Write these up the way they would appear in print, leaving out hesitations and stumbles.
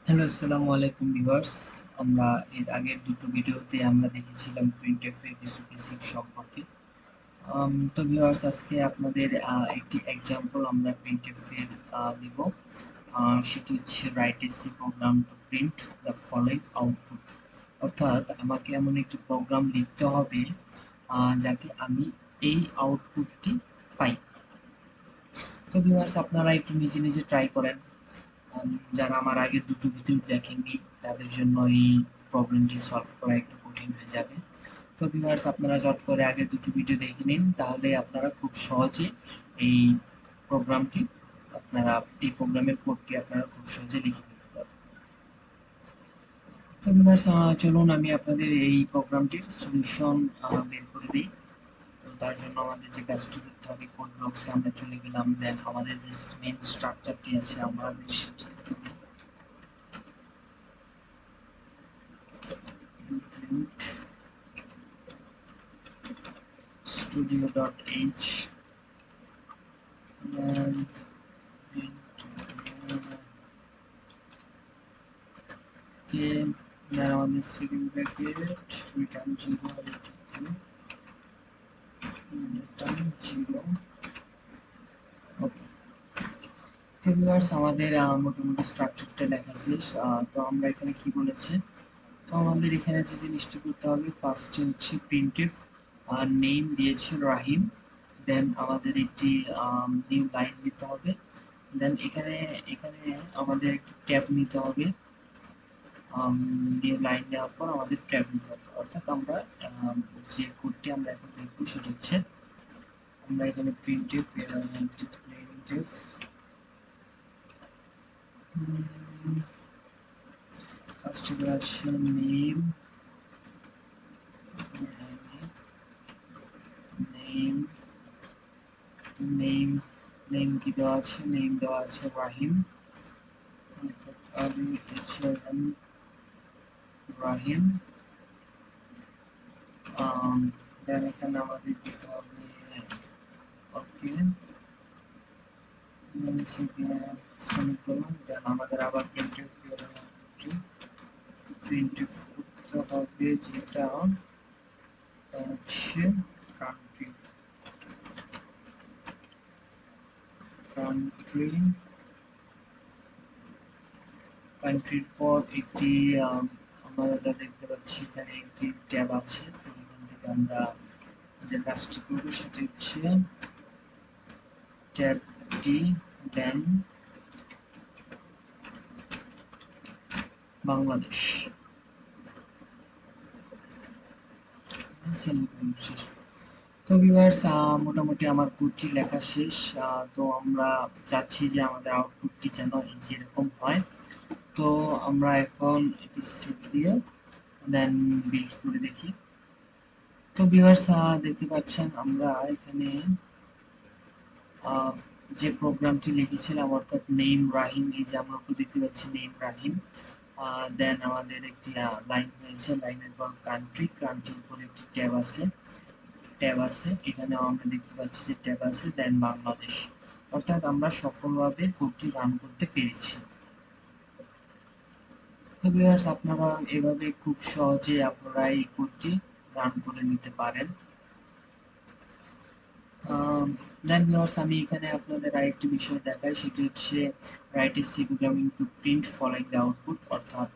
Hello, আসসালামু আলাইকুম viewers. আমরা এর আগের দুটো ভিডিওতে আমরা দেখেছিলাম প্রিন্টএফ এর কিছু বেসিক সম্পর্কে। তো ভিউয়ার্স, আজকে আপনাদের একটি এক্সাম্পল আমরা প্রিন্টএফ এর নিব। সেটি হচ্ছে write a C program to print the following output. অর্থাৎ আমাকে এমন একটি প্রোগ্রাম লিখতে হবে যাতে আমি এই আউটপুটটি পাই। তো ভিউয়ার্স, আপনারা একটু নিজে নিজে ট্রাই করেন। যারা আমার আগের দুটো ভিডিও দেখেননি তাদের জন্য এই প্রবলেমটি সলভ করা একটু কঠিন হয়ে যাবে। তো ভিউয়ার্স, আপনারা চট করে আগের দুটো ভিডিও দেখে নিন, তাহলে আপনারা খুব সহজে এই প্রোগ্রামটি আপনারা এই প্রোগ্রামের কোডটি আপনারা খুব সহজে লিখে নিতে পারবেন। তো ভিউয়ার্স, চলুন আমি আপনাদের এই প্রোগ্রামটির সলিউশন বের করে দিই। তো তার জন্য আমাদের যে কাজটি করতে হবে, কোড ব্লকসে আমরা চলে গেলাম, দেন আমাদের যে মেইন স্ট্রাকচারটি আছে আমাদের সেটি include studio.h and then আমাদের সেকেন্ড ব্র্যাকেট return 0 return 0। ওকে, তো ভিউয়ার্স, আমাদের মোটামুটি স্ট্রাকচারটা লেখা শেষ। তো আমরা এখানে কি বলেছে, তো আমাদের এখানে যে জিনিসটি করতে হবে, ফার্স্টে হচ্ছে প্রিন্টএফ নেম দিয়েছে রাহিম, দেন আমাদের একটি নিউ লাইন দিতে হবে, দেন এখানে এখানে আমাদের একটি ট্যাব নিতে হবে। নিউ লাইন দেওয়ার পর আমাদের ট্যাব নিতে হবে, অর্থাৎ আমরা যে কোডটি আমরা এখন দেখবো সেটা হচ্ছে আমরা এখানে প্রিন্টএফ প্রিন্টএফ ফার্স্ট আছে নেম নেম নেম নেম কি দেওয়া আছে, নেম দেওয়া আছে রাহিম, রাহিম। দেন এখানে আমাদের দিতে হবে ওকে সেমিকোলন, দেন আমাদের আবার প্রিন্টএফ প্রিন্টএফ করতে হবে, যেটা হচ্ছে কান্ট্রি কান্ট্রি কান্ট্রির পর একটি আমরা দেখতে পাচ্ছি এখানে একটি ট্যাব আছে। তো এখান থেকে আমরা যে কাজটি করবো সেটি হচ্ছে ট্যাবটি, দেন বাংলাদেশ, শেষ। তো ভিউয়ার্স, মোটামুটি আমার কোডটি লেখা শেষ। তো আমরা চাচ্ছি যে আমাদের আউটপুটটি যেন এই যে এরকম হয়। তো আমরা এখন এটি সেভ দিয়ে দেন বিল্ড করে দেখি। তো ভিউয়ার্স, দেখতে পাচ্ছেন আমরা এখানে যে প্রোগ্রামটি লিখেছিলাম, অর্থাৎ নেম রাহিম, এই যে আমরা উপরে দেখতে পাচ্ছি নেম রাহিম, দেন আমাদের একটি লাইন হয়েছে, লাইনের পর কান্ট্রি, কান্ট্রির উপর একটি ট্যাব আছে, এখানে আমরা দেখতে পাচ্ছি যে ট্যাব আছে, দেন বাংলাদেশ। অর্থাৎ আমরা সফলভাবে কোডটি রান করতে পেরেছি। তো ভিউয়ার্স, আপনারা এভাবে খুব সহজে আপনারা এই কোডটি রান করে নিতে পারেন। দেন ভিউয়ার্স, আমি এখানে আপনাদের আরেকটি বিষয় দেখাই, সেটি হচ্ছে write a C programming to print following the output. অর্থাৎ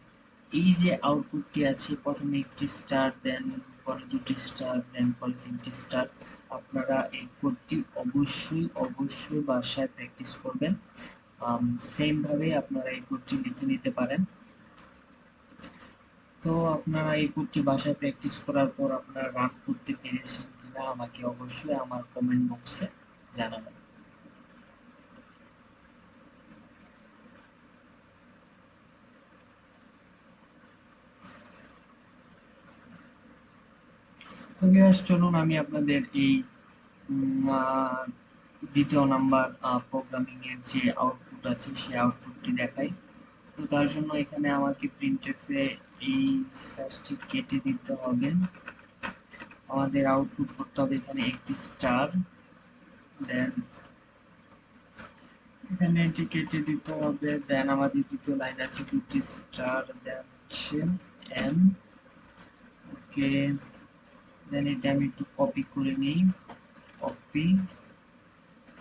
এই যে আউটপুটটি আছে, প্রথমে একটি স্টার, দেন পরে দুটি স্টার, দেন পরে তিনটি স্টার। আপনারা এই কোডটি অবশ্যই বাসায় প্র্যাকটিস করবেন। সেম ভাবে আপনারা এই কোডটি লিখে নিতে পারেন। তো আপনারা এই কোডটি বাসায় প্র্যাকটিস করার পর আপনারা রান করতে পেরেছেন কিনা আমাকে অবশ্যই আমার কমেন্ট বক্সে জানাবেন। তো ভিউয়ার্স, চলুন আমি আপনাদের এই দ্বিতীয় নাম্বার প্রোগ্রামিং এর যে আউটপুট আছে সেই আউটপুটটি দেখাই। তো তার জন্য এখানে আমাকে প্রিন্টএফে এই স্ল্যাশটি কেটে দিতে হবে। আমাদের আউটপুট করতে হবে এখানে একটি স্টার, দেন এখানে এটি কেটে দিতে হবে। দেন আমাদের দ্বিতীয় লাইন আছে দুটি স্টার, দেন হচ্ছে এম। ওকে, দেন এটা আমি একটু কপি করে নিই, কপি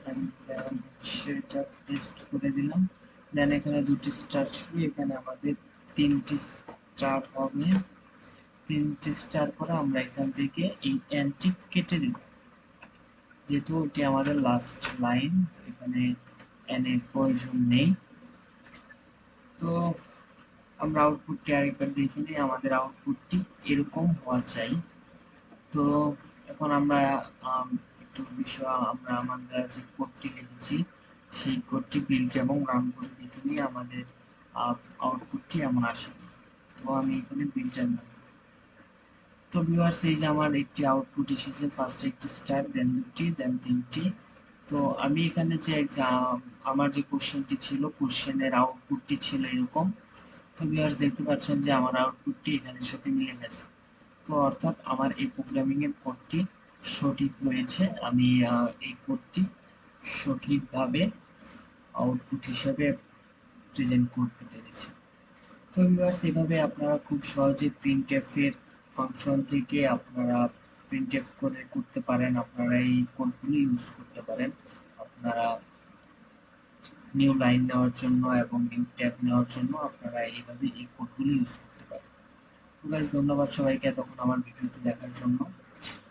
এন্ড দেন হচ্ছে এটা পেস্ট করে দিলাম। দেন এখানে দুটি স্টার ছিল, এখানে আমাদের তিনটি স্টার হবে। তিনটি স্টার করে আমরা এখান থেকে এই এনটি কেটে দেব, যেহেতু এটি আমাদের লাস্ট লাইন, এখানে এন এর প্রয়োজন নেই। তো আমরা আউটপুটটি আরেকবার দেখে নিই, আমাদের আউটপুটটি এরকম হওয়া চাই। তো এখন আমরা আম, একটু বিষয় আমরা আমাদের যে কোডটি লিখেছি সেই কোডটি বিল্ড এবং রান করে দেখে নিই আমাদের আউটপুটটি এমন আসে। তো আমি এখানে বিল্ড রান, তো ভিউয়ার্স এই যে আমার একটি আউটপুট এসেছে, ফার্স্টে একটি স্টার, দেন দুটি, দেন তিনটি। তো আমি এখানে যে আমার যে কোশ্চেনটি ছিল, কোশ্চেনের আউটপুটটি ছিল এরকম। তো ভিউয়ার্স দেখতে পাচ্ছেন যে আমার আউটপুটটি এখানের সাথে মিলে গেছে। তো অর্থাৎ আমার এই প্রোগ্রামিং এর কোডটি সঠিক রয়েছে, আমি এই কোডটি সঠিকভাবে আউটপুট হিসেবে প্রেজেন্ট করতে পেরেছি। তো ভিউয়ার্স এভাবে আপনারা খুব সহজে প্রিন্টএফ এর ফাংশন থেকে আপনারা প্রিন্টএফ করে করতে পারেন, আপনারা এই কোডগুলো ইউজ করতে পারেন আপনারা নিউ লাইন নেওয়ার জন্য এবং নিউ ট্যাব নেওয়ার জন্য আপনারা এইভাবে এই কোডগুলো ইউজ করতে পারেন। তো গাইস ধন্যবাদ সবাইকে এতক্ষণ আমার ভিডিওটি দেখার জন্য।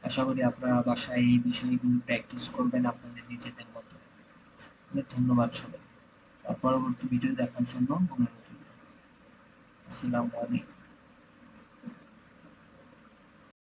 আশা করি আপনারা বাসায় এই বিষয়গুলো প্র্যাকটিস করবেন আপনাদের নিজেদের মতো। ধন্যবাদ সবাই, আর পরবর্তী ভিডিও দেখার জন্য অনুরোধ রইল। আসসালামু আলাইকুম।